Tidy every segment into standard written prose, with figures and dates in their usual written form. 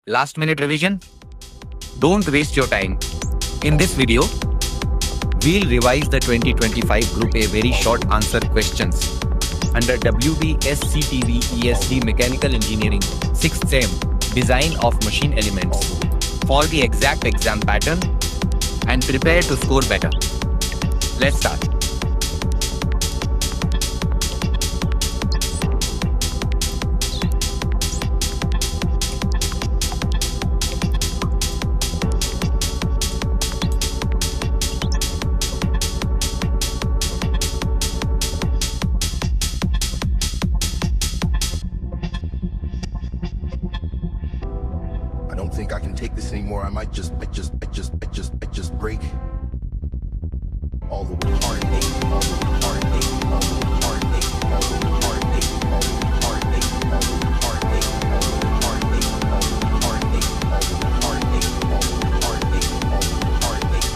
Last minute revision? Don't waste your time. In this video, we'll revise the 2025 Group A very short answer questions under WBSCTVESD Mechanical Engineering 6th Sem Design of Machine Elements for the exact exam pattern and prepare to score better. Let's start. I don't think I can take this anymore. I might just break all the heartache, all the heartache, all the heartache, all the heartache, all the heartache, all the heartache, all the heartache, all the heartache, all the heartache, all the heartache, all the heartache.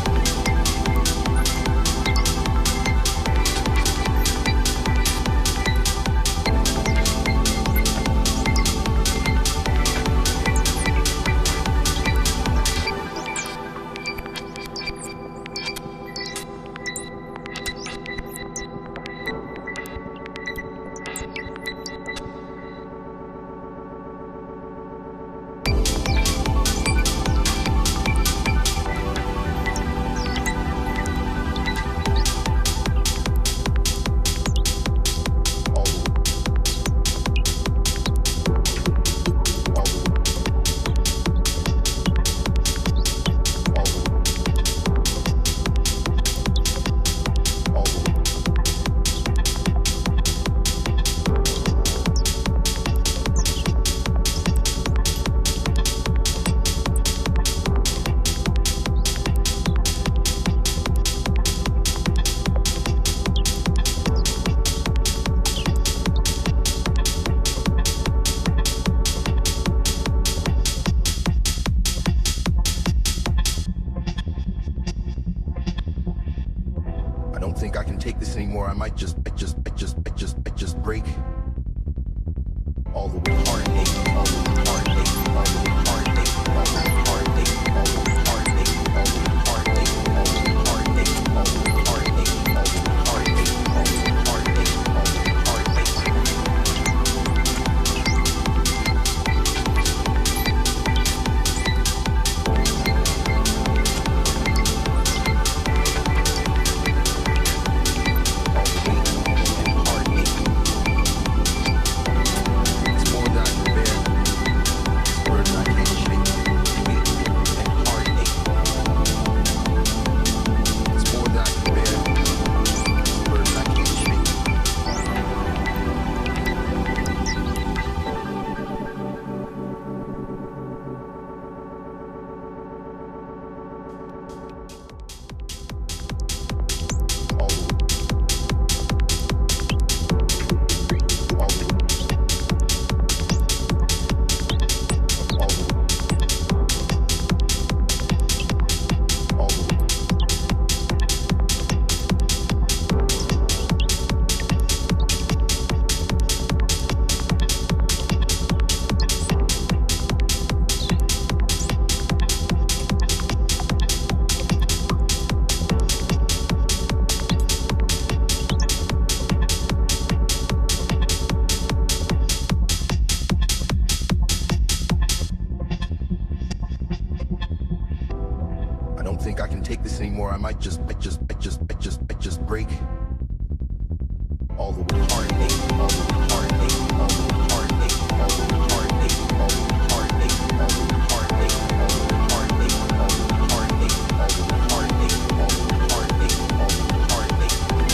I don't think I can take this anymore. I might just break all the heartache, all the heartache, all the heartache, all the heartache, all the heartache, all the heartache, all the heartache, all the heartache, all the heartache, all the heartache, all the heartache. I don't think I can take this anymore. I might just break all the heartache, all the heartache.